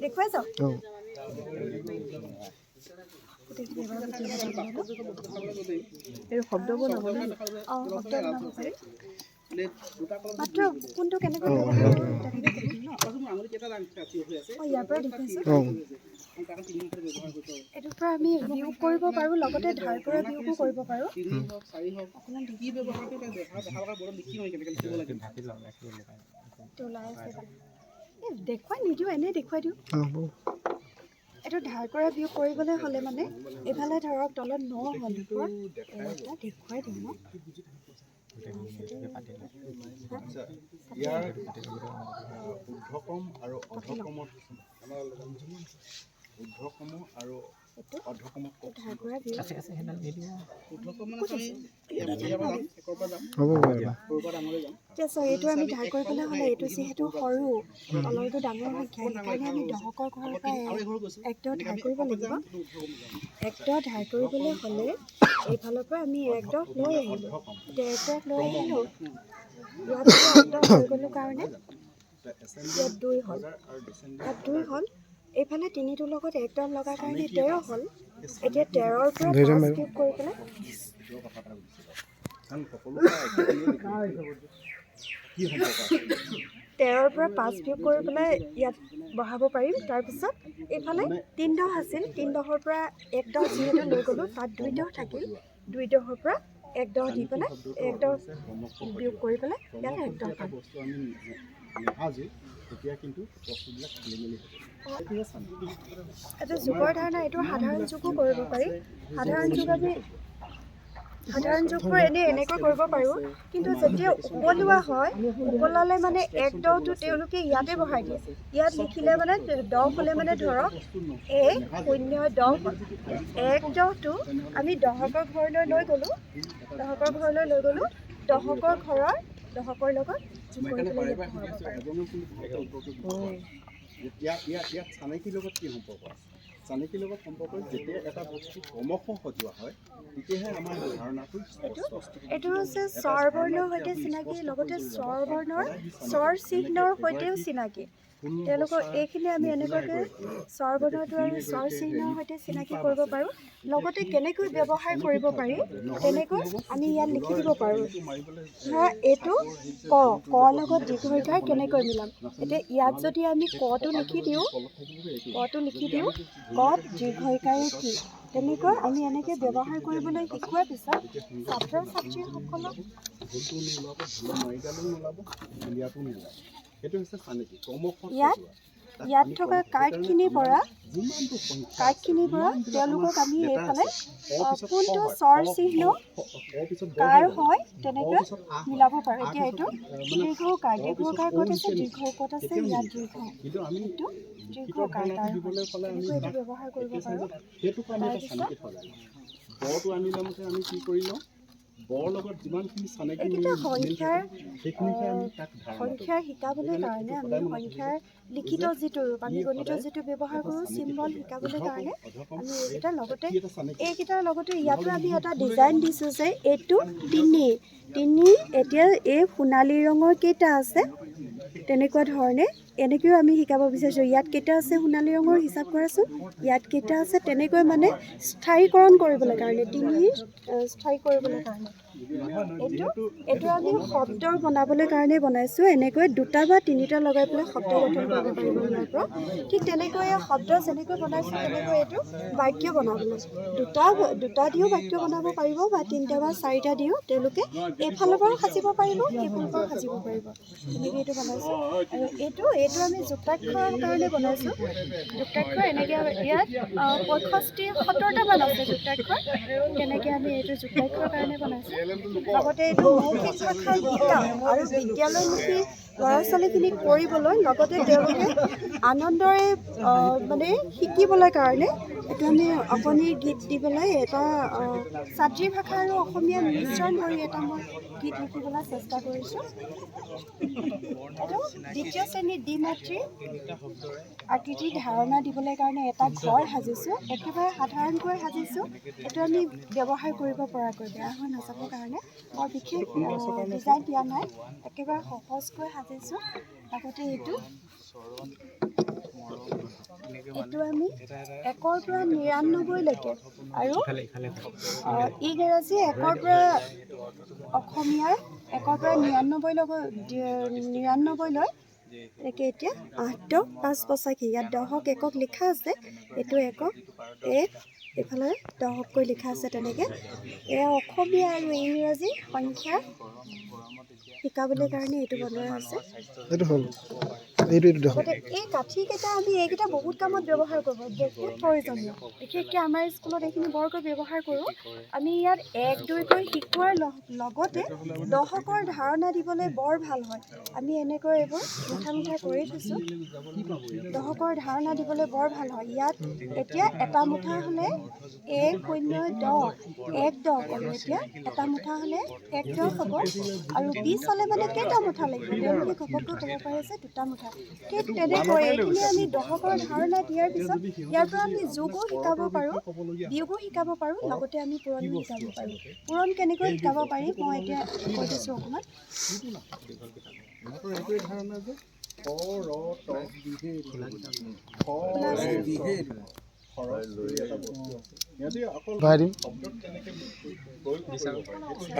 দেখুৱাই যাওক শব্দ বনাব পাৰি মাত্ৰ কোনটো কেনেকৈ ইয়াৰ পৰা দেখিছোঁ এইটোৰ পৰা আমি ভিউ কৰিব পাৰোঁ লগতে ধাৰ পৰা ভিউও কৰিব পাৰোঁ দেখুৱাই নিদিওঁ এনেই দেখুৱাই দিওঁ এইটো ধাৰ কৰা ভিউ কৰিবলৈ হ'লে মানে এইফালে ধৰক তলত ন হ'ল এটা দেখুৱাই দিওঁ ন ইয়াৰ ঊৰ্ধ্বকম আৰু অধকমৰ ঊৰ্ধ্বকম আৰু অধকমক এইটো আমি ধাৰ কৰিবলৈ হ'লে এইটো যিহেতু সৰু তলৰটো ডাঙৰ সংখ্যা সেইকাৰণে আমি দহকৰ ঘৰৰ পৰা একদম ধাৰ কৰিব লাগিব একদম ধাৰ কৰিবলৈ হ'লে এইফালৰ পৰা আমি একদম লৈ আহিলোঁ এতিয়া একদম লৈ আহিলোঁ ইয়াত একদম হৈ গ'লোঁ কাৰণে ইয়াত 2 হ'ল ইয়াত 2 হ'ল এইফালে 3টোৰ লগত একদম লগাৰ কাৰণে 13 হ'ল এতিয়া 13ৰ পৰা 5 কিউব কৰি পেলাই 13ৰ পৰা 5 কিউব কৰি পেলাই ইয়াত বহাব পাৰিম তাৰপিছত এইফালে 3 দহ আছিল 3 দহৰ পৰা 1 দহ যিহেতু লৈ গ'লোঁ তাত 2 দহ থাকিল 2 দহৰ পৰা 1 দহ দি পেলাই 1 দহ বিয়োগ কৰি পেলাই ইয়াত 1 দহ পাম এইটো যুগৰ ধাৰণা এইটো সাধাৰণ যুগো কৰিব পাৰি সাধাৰণ যুগবোৰ এনেকৈ কৰিব পাৰোঁ কিন্তু যেতিয়া উপলোৱা হয় উপলালে মানে 1 দহটো তেওঁলোকে ইয়াতে বহাই দিয়ে ইয়াত লিখিলে মানে 10 হ'লে মানে ধৰক 1 0 10 1 দহটো আমি দহকৰ ঘৰলৈ লৈ গ'লোঁ দহকৰ ঘৰৰ দহকৰ লগত যোগ কৰি পেলাই ইয়াত চানেকিৰ লগত কি সম্পৰ্ক আছে চানেকিৰ লগত সম্পৰ্ক যেতিয়া এটা বস্তু ক্ৰমশ সজোৱা হয় তেতিয়াহে আমাৰ ধাৰণাটো এইটো হৈছে স্বৰ বৰ্ণৰ সৈতে চিনাকি লগতে স্বৰ বৰ্ণৰ স্বৰ চিহ্নৰ সৈতেও চিনাকি তেওঁলোকৰ এইখিনি আমি এনেকুৱাকৈ স্বৰ বৰ্ণটো আৰু স্বৰ চিহ্নৰ সৈতে চিনাকি কৰিব পাৰোঁ লগতে কেনেকৈ ব্যৱহাৰ কৰিব পাৰি তেনেকৈ আমি ইয়াত লিখি দিব পাৰোঁ ধৰা এইটো ক লগত দীৰ্ঘইকাৰ কেনেকৈ মিলাম এতিয়া ইয়াত যদি আমি কটো লিখি দিওঁ কত দীৰ্ঘইকাৰে কি তেনেকৈ আমি এনেকৈ ব্যৱহাৰ কৰিবলৈ শিকোৱাৰ পিছত ছাত্ৰ ছাত্ৰীসকলক ইয়াত থকা কাৰ্ডখিনিৰ পৰা তেওঁলোকক আমি এইফালে কোনটো স্বৰ চিহ্ন কাৰ হয় তেনেকৈ মিলাব পাৰোঁ এতিয়া এইটো দীৰ্ঘকাৰ ক'ত আছে দীৰ্ঘ ক'ত আছে ইয়াত দীৰ্ঘ এইটো দীৰ্ঘকাৰ তেনেকৈ এইটো ব্যৱহাৰ কৰিব পাৰোঁ এইকেইটা সংখ্যাৰ শিকাবলৈ কাৰণে আমি সংখ্যাৰ লিখিত যিটো ৰূপ আমি গণিতৰ যিটো ব্যৱহাৰ কৰোঁ চিম্বল শিকাবলৈ কাৰণে আমি এইকেইটাৰ লগতে ইয়াতো আমি এটা ডিজাইন দিছোঁ যে এইটো তিনি এতিয়া এই সোণালী ৰঙৰ কেইটা আছে তেনেকুৱা ধৰণে এনেকৈও আমি শিকাব বিচাৰিছোঁ ইয়াত কেইটা আছে সোণালী ৰঙৰ হিচাপ কৰাচোন ইয়াত কেইটা আছে তেনেকৈ মানে স্থায়ীকৰণ কৰিবলৈ কাৰণে স্থায়ী কৰিবলৈ কাৰণে এইটো আমি শব্দ বনাবলৈ কাৰণে বনাইছোঁ এনেকৈ 2টা বা 3টা লগাই পেলাই শব্দ গঠন কৰিব পাৰিব ইয়াৰ পৰা ঠিক তেনেকৈ শব্দ যেনেকৈ বনাইছোঁ তেনেকৈ এইটো বাক্য বনাবলৈ 2টা দিও বাক্য বনাব পাৰিব বা 3টা বা 4টা দিও তেওঁলোকে এইফালৰ পৰাও সাজিব পাৰিব এইফালৰ পৰাও সাজিব পাৰিব তেনেকৈ এইটো বনাইছোঁ আৰু এইটো আমি যুক্তাক্ষৰৰ কাৰণে বনাইছোঁ যুক্তাক্ষৰ এনেকৈ ইয়াত 17টা মান আছে যুক্তাক্ষৰ তেনেকৈ আমি এইটো যুক্তাক্ষৰৰ কাৰণে বনাইছোঁ লগতে এইটো মৌখিক ভাষাৰ বিকাশ আৰু বিদ্যালয়মুখী ল'ৰা ছোৱালীখিনিক কৰিবলৈ লগতে তেওঁলোকে আনন্দৰে মানে শিকিবলৈ কাৰণে এইটো আমি অকণিৰ গীত দি পেলাই এটা ছাত্ৰী ভাষা আৰু অসমীয়া মিশ্ৰণ কৰি এটা মই গীত লিখিবলৈ চেষ্টা কৰিছোঁ এইটো দ্বিতীয় শ্ৰেণীৰ দ্বিমাতৃৰ আকৃতিৰ ধাৰণা দিবলৈ কাৰণে এটা ঘৰ সাজিছোঁ একেবাৰে সাধাৰণকৈ সাজিছোঁ এইটো আমি ব্যৱহাৰ কৰিব পৰাকৈ বেয়া হৈ নাযাবৰ কাৰণে বৰ বিশেষ ডিজাইন দিয়া নাই একেবাৰে সহজকৈ সাজিছোঁ লগতে এইটো এইটো আমি 1ৰ পৰা 99লৈকে আৰু ইংৰাজী 1ৰ পৰা অসমীয়াৰ 1ৰ পৰা 99লৈ এনেকৈ এতিয়া 8 5 বছাকি ইয়াত দশক একক লিখা আছে এইটো একক এইফালে দশককৈ লিখা আছে তেনেকৈ এয়া অসমীয়া আৰু ইংৰাজী সংখ্যা শিকাবলৈ কাৰণে এইটো বনোৱা হৈছে গতিকে এই কাঠিকেইটা আমি এইকেইটা বহুত কামত ব্যৱহাৰ কৰোঁ বহুত প্ৰয়োজনীয় বিশেষকৈ আমাৰ স্কুলত এইখিনি বৰকৈ ব্যৱহাৰ কৰোঁ আমি ইয়াত 1 2কৈ শিকোৱাৰ লগতে দশকৰ ধাৰণা দিবলৈ বৰ ভাল হয় আমি এনেকৈ এইবোৰ মুঠা কৰি থৈছোঁ দশকৰ ধাৰণা দিবলৈ বৰ ভাল হয় ইয়াত এতিয়া এটা মুঠা হ'লে 1 0 10 1 10 আৰু এতিয়া এটা মুঠা হ'লে 1 10 হ'ব আৰু 20 হ'লে মানে কেইটা মুঠা লাগিব তেওঁলোকে ঘপককৈ ক'ব পাৰে যে 2টা মুঠা ঠিক তেনেকৈ এইখিনি আমি দশকৰ ধাৰণা দিয়াৰ পিছত ইয়াৰ পৰা আমি যোগো শিকাব পাৰোঁ বিয়োগো শিকাব পাৰোঁ লগতে আমি পূৰণো শিকাব পাৰোঁ পূৰণ কেনেকৈ শিকাব পাৰি মই এতিয়া কৈ দিছোঁ অকণমান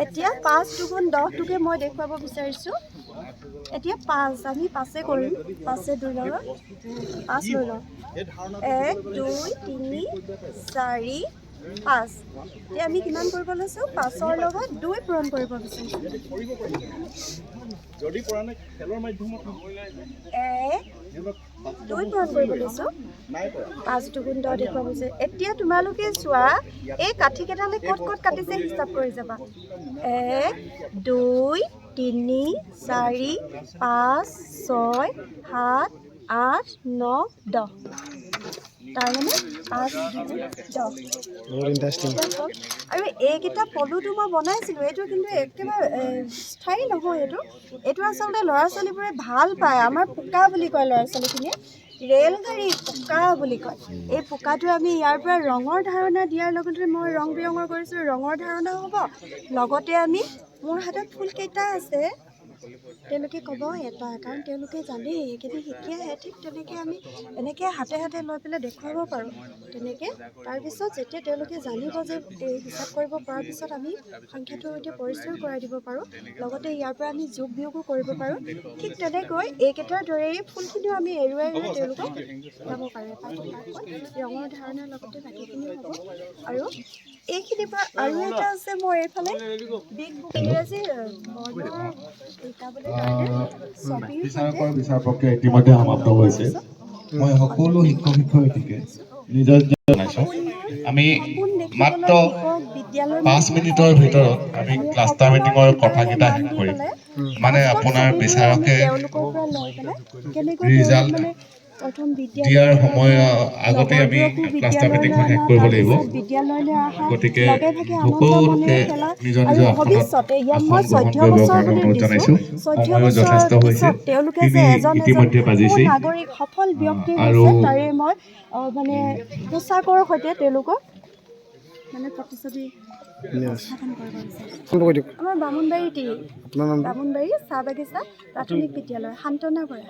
এতিয়া 5 2 10টোকে মই দেখুৱাব বিচাৰিছোঁ এতিয়া 5 আমি 5 কৰিম 5 2 লৈ 5 লৈ লওঁ 1 2 3 4 5 এতিয়া আমি কিমান কৰিব লৈছোঁ 5ৰ লগত 2 পূৰণ কৰিব বিচাৰিছোঁ যদি পৰা নাই খেলৰ মাধ্যমত 2 পূৰণ কৰিব লৈছোঁ 5 2 10 দেখুৱাব বিচাৰিছোঁ এতিয়া তোমালোকে চোৱা এই কাঠিকেইডালে ক'ত কাটিছে হিচাপ কৰি যাবা 1 2 3 4 5 6 7 8 9 10 তাৰমানে 5 2 10 আৰু এইকেইটা পলুটো মই বনাইছিলোঁ এইটো কিন্তু একেবাৰে স্থায়ী নহয় এইটো আচলতে ল'ৰা ছোৱালীবোৰে ভাল পায় আমাৰ পোকা বুলি কয় ল'ৰা ছোৱালীখিনিয়ে ৰেলগাড়ী পোকা বুলি কয় এই পোকাটো আমি ইয়াৰ পৰা ৰঙৰ ধাৰণা দিয়াৰ লগতে মই ৰং বিৰঙৰ কৰিছোঁ ৰঙৰ ধাৰণা হ'ব লগতে আমি মোৰ হাতত ফুলকেইটা আছে তেওঁলোকে ক'ব এটা কাৰণ তেওঁলোকে জানেই এইখিনি শিকি আহে ঠিক তেনেকৈ আমি এনেকৈ হাতে লৈ পেলাই দেখুৱাব পাৰোঁ তেনেকৈ তাৰপিছত যেতিয়া তেওঁলোকে জানিব যে এই হিচাপ কৰিব পৰাৰ পিছত আমি সংখ্যাটোৰ সৈতে পৰিচয় কৰাই দিব পাৰোঁ লগতে ইয়াৰ পৰা আমি যোগ বিয়োগো কৰিব পাৰোঁ ঠিক তেনেকৈ এইকেইটাৰ দৰেই ফুলখিনিও আমি এৰুৱাই তেওঁলোকক শিকাব পাৰোঁ ৰঙৰ ধাৰণাৰ লগতে বাকীখিনিও হ'ব আৰু এইখিনিৰ পৰা আৰু এটা আছে মোৰ এইফালে বিগ বুক ইংৰাজী বিচাৰ প্ৰক্ৰিয়া ইতিমধ্যে সমাপ্ত হৈছে মই সকলো শিক্ষক শিক্ষয়িত্ৰীকে নিজৰ জনাইছোঁ আমি মাত্ৰ 5 মিনিটৰ ভিতৰত আমি ক্লাষ্টাৰ মিটিঙৰ কথাকেইটা শেষ কৰিম মানে আপোনাৰ বিচাৰকে ৰিজাল্ট দিয়াৰ সময় আগতে আমি ক্লাষ্টাৰ মিটিংখন শেষ কৰিব লাগিব গতিকে সকলোকে নিজৰ নিজৰ আসনত আসন গ্ৰহণ কৰিবৰ কাৰণে অনুৰোধ জনাইছোঁ সময়ো যথেষ্ট হৈছে ইতিমধ্যে বাজিছেই আৰু মানে পোচাকৰ সৈতে তেওঁলোকক মানে প্ৰতিচ্ছবি আমাৰ বামুণবাৰী চাহ বাগিচা প্ৰাথমিক বিদ্যালয় সান্তনা বৰা